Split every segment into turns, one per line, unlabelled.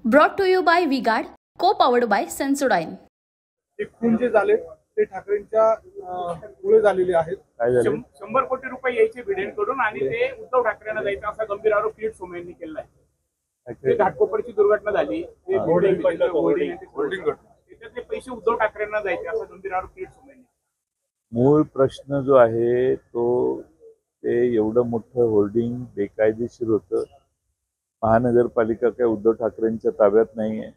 Brought to you by V-Guard, co-powered by Sensodyne.
एक खून जे झाले ते ठाकरेंच्या मुळे झालेले आहेत.
100 कोटी रुपये यायचे भिडेंकडून आणि ते उद्धव ठाकरेंना द्यायचा असा गंभीर आरोप किरीट सोमय्या यांनी केला आहे. घाटकोपरची दुर्घटना झाली, त्याच्यातले पैसे उद्धव ठाकरेंना द्यायचे असा गंभीर आरोप किरीट सोमय्या यांनी.
मूळ प्रश्न जो आहे तो ते एवढं मोठं होर्डिंग बेकायदेशीर होतं. महानगरपालिका काय उद्धव ठाकरेंच्या ताब्यात नाही आहे.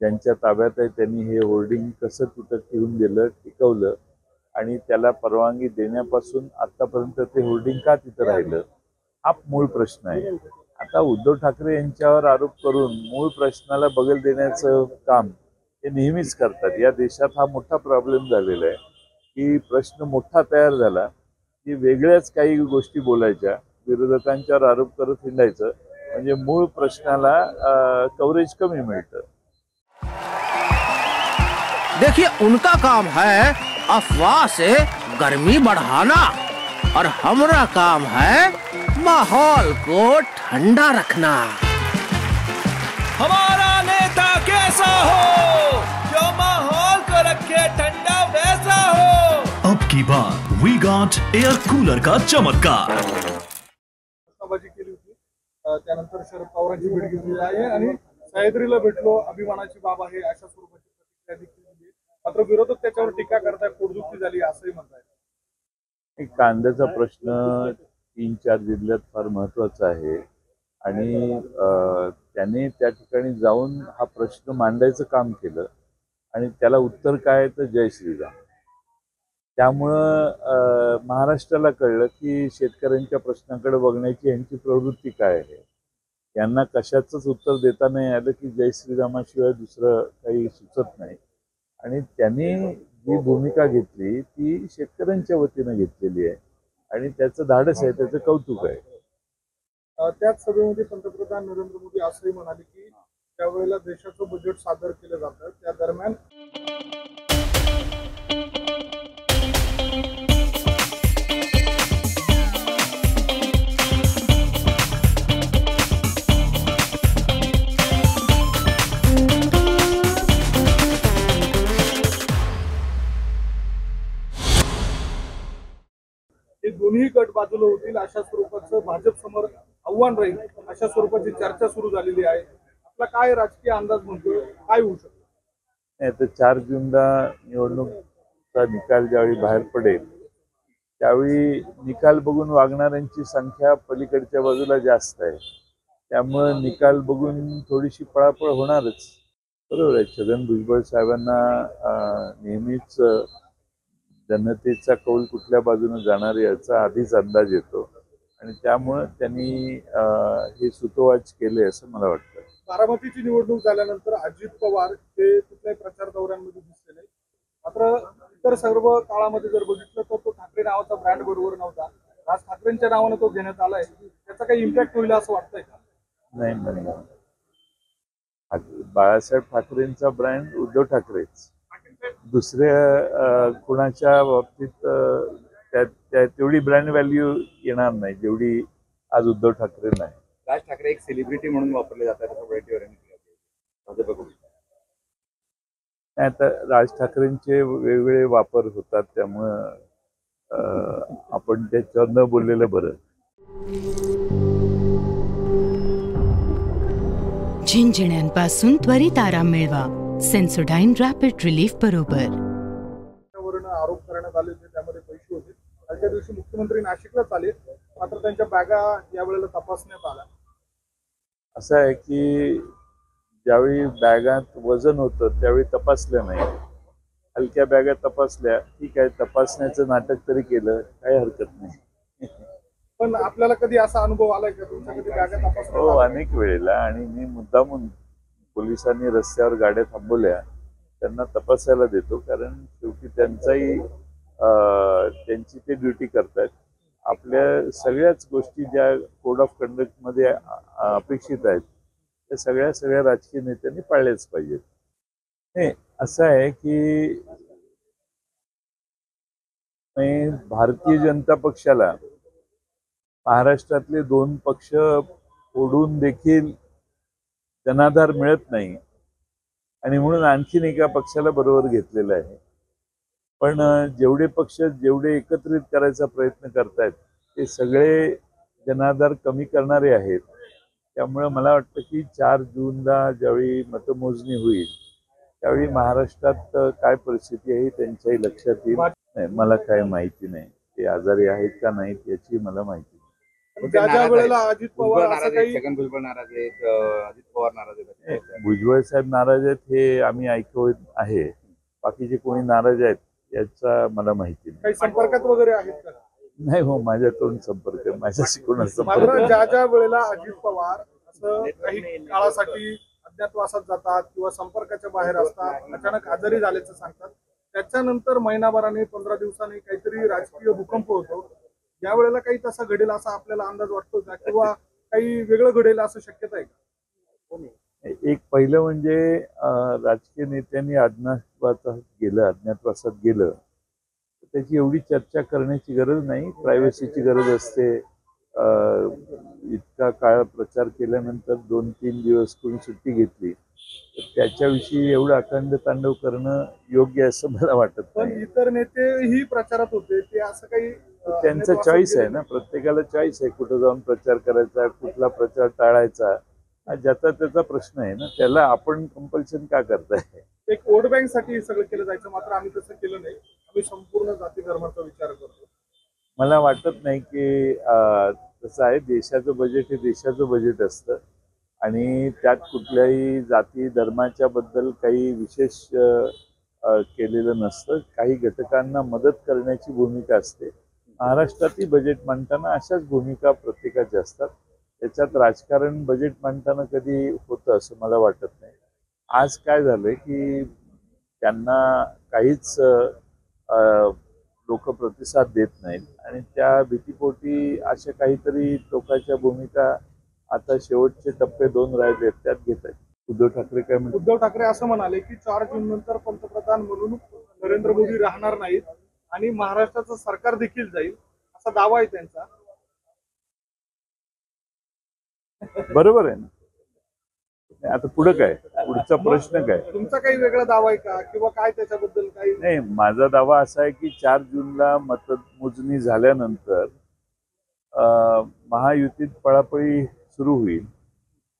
ज्यांच्या ताब्यात आहे त्यांनी हे होर्डिंग कसं तिथं ठेवून दिलं, टिकवलं आणि त्याला परवानगी देण्यापासून आतापर्यंत ते होर्डिंग का तिथं राहिलं, हा मूळ प्रश्न आहे. आता उद्धव ठाकरे यांच्यावर आरोप करून मूळ प्रश्नाला बगल देण्याचं काम ते नेहमीच करतात. या देशात हा मोठा प्रॉब्लेम झालेला आहे की प्रश्न मोठा तयार झाला की वेगळ्याच काही गोष्टी बोलायच्या, विरोधकांच्यावर आरोप करत हिंडायचं, म्हणजे मूळ प्रश्नाला कव्हरेज कमी मिळतं.
देखिए, उनका काम है अफवाह से गर्मी बढ़ाना और हमारा काम है माहौल को ठंडा रखना.
हमारा नेता कैसा हो जो माहौल को रखे ठंडा वैसा हो.
अब की बात वी-गार्ड एयर कूलर का चमत्कार.
केली होती, त्यानंतर शरद पवारांची भेट घेतली आहे आणि सह्याद्रीला भेटलो, अभिमानाची बाब आहे अशा स्वरूपाची प्रतिक्रिया देखील दिली. मात्र विरोधक त्याच्यावर टीका करताय, पोटदुखी झाली असंही म्हणताय.
कांद्याचा प्रश्न 3-4 जिल्ह्यात फार महत्वाचा आहे आणि त्याने त्या ठिकाणी जाऊन हा प्रश्न मांडायचं काम केलं आणि त्याला उत्तर काय तर जय श्रीराम. त्यामुळं महाराष्ट्राला कळलं की शेतकऱ्यांच्या प्रश्नाकडे बघण्याची यांची प्रवृत्ती काय आहे. यांना कशाचंच उत्तर देता नाही आलं की जय श्रीरामाशिवाय दुसरं काही सुचत नाही. आणि त्यांनी जी भूमिका घेतली ती शेतकऱ्यांच्या वतीनं घेतलेली आहे आणि त्याचं धाडस आहे, त्याचं कौतुक आहे.
त्याच सभेमध्ये पंतप्रधान नरेंद्र मोदी असंही म्हणाले की त्यावेळेला देशाचं बजेट सादर केलं जातं, त्या दरम्यान दोन्ही गट बाजूला होतील अशा स्वरूपाचं भाजप समोर आव्हान राहील अशा स्वरूपाची चर्चा सुरू झालेली आहे. आपला काय राजकीय अंदाज म्हणतोय, काय होऊ शकतं?
नाही तर 4 जूनला निवडणूकचा निकाल ज्यावेळी बाहेर पडेल त्यावेळी निकाल बघून वागणाऱ्यांची संख्या पलीकडच्या बाजूला जास्त आहे. त्यामुळं निकाल बघून थोडीशी पळापळ होणारच. बरोबर आहे, छगन भुजबळ साहेबांना नेहमीच जनतेचा कौल कुठल्या बाजूने जाणार याचा आधीच अंदाज येतो आणि त्यामुळं त्यांनी हे सुतोवाच केले असं मला वाटतं.
बारामतीची निवडणूक झाल्यानंतर अजित पवार हे कुठल्याही प्रचार दौऱ्यांमध्ये दिसले नाही. मात्र इतर सर्व काळामध्ये जर बघितलं तर तो ठाकरे नावाचा ब्रँड बरोबर नव्हता. राज ठाकरेंच्या नावानं तो घेण्यात आलाय. त्याचा काही इम्पॅक्ट होईल असं वाटतंय का?
नाही, बाळासाहेब ठाकरेंचा ब्रँड उद्धव ठाकरेच. दुसऱ्या कुणाच्या बाबतीत तेवढी ब्रँड व्हॅल्यू येणार नाही जेवढी आज उद्धव ठाकरेंना आहे.
राज ठाकरे एक सेलिब्रिटी म्हणून वापरले जातात
आता राज ठाकरेंचे वेगवेगळे वापर होतात, त्यामुळं आपण त्याच्यावर न बोललेलं बरं.
झिंझिण्यांपासून त्वरित आराम मिळवा सेन्सोडाईन रॅपिड रिलीफ बरोबर.
आरोप करण्यात आले होते, त्यामध्ये पैसे होते. कालच्या दिवशी मुख्यमंत्री नाशिकलाच आले, मात्र त्यांच्या बॅगा यावेळेला तपासण्यात आल्या.
असं आहे की ज्यावेळी बॅगात वजन होतं त्यावेळी तपासल्या नाही. हलक्या बॅगा तपासल्या, ठीक आहे, तपासण्याचं नाटक तरी केलं, काही हरकत नाही.
पण आपल्याला कधी असा अनुभव आलाय का तुमच्या कधी बॅगा तपासल्या?
हो, अनेक वेळेला. आणि मी मुद्दामून पोलिसांनी रस्त्यावर गाड्या थांबवल्या त्यांना तपासायला देतो, कारण शेवटी त्यांची ते ड्युटी करतात. आपल्या सगळ्याच गोष्टी ज्या कोड ऑफ कंडक्ट मध्ये अपेक्षित आहेत त्या सगळ्या राजकीय नेत्यांनी पाळल्याच पाहिजेत. हे असं आहे की भारतीय जनता पक्षाला महाराष्ट्रातले 2 पक्ष फोडून देखील जनाधार मिळत नाही आणि म्हणून आणखीन एका पक्षाला बरोबर घेतलेलं आहे. पण जेवढे पक्ष जेवढे एकत्रित करायचा प्रयत्न करतायत ते सगळे जनाधार कमी करणारे आहेत. त्यामुळे मला वाटतं की 4 जूनला ज्यावेळी मतमोजणी होईल त्यावेळी महाराष्ट्रात काय परिस्थिती आहे त्यांच्याही लक्षात येईल. नाही, मला काय माहिती नाही ते आजारी आहेत का नाहीत याची मला माहिती नाही.
ज्या वेळेला अजित पवार असं काही
छगन भुजबळ नाराज आहेत, अजित पवार नाराज आहेत,
भुजबळ साहेब नाराज आहेत हे आम्ही ऐकत आहे. बाकीचे कोणी नाराज आहेत याचा मला माहिती नाही.
काही संपर्कात वगैरे आहेत का?
नाही हो, माझ्याकडून संपर्क माझ्याशी कोणाचा संपर्क
मात्र ज्या वेळेला अजित पवार असं काही काळासाठी अज्ञातवासात जातात किंवा संपर्काच्या बाहेर असतात, अचानक आजारी झाल्याचं सांगतात, त्याच्यानंतर महिनाभराने 15 दिवसांनी काहीतरी राजकीय भूकंप होतो. या वेळेला काही तसा घडेल असा आपल्याला अंदाज वाटतो का, किंवा काही वेगळं घडेल असं शक्यता आहे का?
एक पहिलं म्हणजे राजकीय नेत्यांनी अज्ञातवासात गेलं त्याची एवढी चर्चा करण्याची गरज नाही. प्रायव्हसीची गरज असते. इतका काळ प्रचार केल्यानंतर 2-3 दिवस कोणी सुट्टी घेतली तर त्याच्याविषयी एवढं अखंड तांडव करणं योग्य असं मला वाटत
पण
नाही.
इतर नेतेही प्रचारात होते, ते असं काही
त्यांचा चॉईस आहे ना, प्रत्येकाला चॉईस आहे कुठं जाऊन प्रचार करायचा, कुठला प्रचार टाळायचा, हा ज्याचा त्याचा प्रश्न आहे ना. त्याला आपण कंपल्शन का करताय?
एक वोट बँक साठी हे सगळं केलं जायचं, मात्र आम्ही तसं केलं नाही. आम्ही संपूर्ण जाती धर्माचा विचार करतो.
मला वाटत नाही की तसं आहे. देशाचं बजेट हे देशाचं बजेट असतं आणि त्यात कुठल्याही जाती धर्माच्या बद्दल काही विशेष केलेलं नसतं. काही घटकांना मदत करण्याची भूमिका असते. महाराष्ट्रातही बजेट मांडताना अशाच भूमिका प्रत्येकाच्या असतात. त्याच्यात राजकारण बजेट मांडताना कधी होतं असं मला वाटत नाही. आज काय झालंय की त्यांना काहीच लोक प्रतिसाद देत नाहीत आणि त्या भीतीपोटी अशा काहीतरी टोकाच्या भूमिका आता शेवटचे टप्पे 2 राहिले त्यात घेत आहेत. उद्धव ठाकरे काय म्हणतात?
उद्धव ठाकरे असं म्हणाले की 4 जून नंतर पंतप्रधान म्हणून नरेंद्र मोदी राहणार नाहीत आणि महाराष्ट्राचं सरकार देखील जाईल, असा दावा आहे त्यांचा.
बरोबर आहे ना. आता पुढे काय, पुढचा प्रश्न काय?
तुमचा काही वेगळा दावा आहे का, किंवा काय त्याच्याबद्दल काही?
नाही, माझा दावा असा आहे की 4 जूनला मतमोजणी झाल्यानंतर महायुतीत पळापळी सुरू होईल.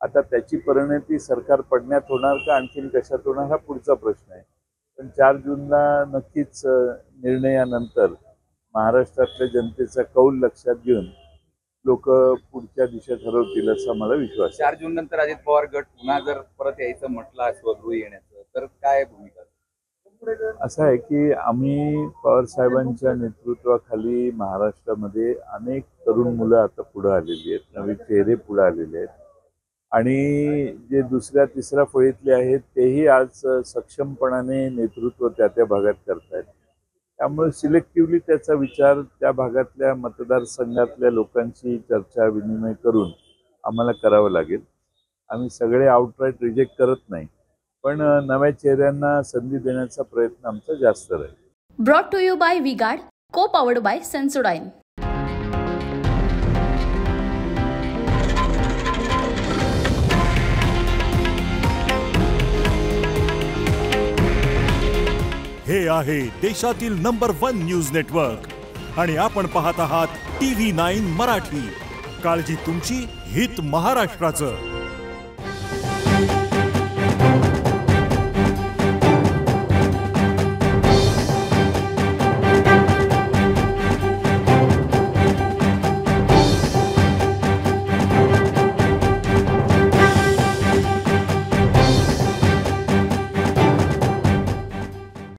आता त्याची परिणती सरकार पडण्यात होणार का आणखीन कशात होणार हा पुढचा प्रश्न आहे. पण 4 जूनला नक्कीच निर्णयानंतर महाराष्ट्रातल्या जनतेचा कौल लक्षात घेऊन लोक पुढच्या दिशा ठरवतील असा मला विश्वास आहे.
4 जून नंतर अजित पवार गट पुन्हा जर परत यायचं म्हटलं स्वगृही येण्याचं तर काय भूमिका?
असं आहे की आम्ही पवार साहेबांच्या नेतृत्वाखाली महाराष्ट्रामध्ये अनेक तरुण मुलं आता पुढे आलेली आहेत, नवे चेहरे पुढे आलेले आहेत आणि जे 2ऱ्या-3ऱ्या फळीतले आहेत तेही आज सक्षमपणाने नेतृत्व त्या भागात करतायत. त्यामुळे सिलेक्टिव्हली त्याचा विचार त्या भागातल्या मतदारसंघातल्या लोकांशी चर्चा विनिमय करून आम्हाला करावं लागेल. आम्ही सगळे आउटराईट रिजेक्ट करत नाही, पण नव्या चेहऱ्यांना संधी देण्याचा प्रयत्न आमचा जास्त राहील.
Brought to you bye V-Guard, को पॉवर्ड बाय सेन्सोडाइन.
हे आहे देशातील नंबर 1 न्यूज नेटवर्क आणि आपण पाहत आहात TV9 मराठी. काळजी तुमची, हित महाराष्ट्राचं.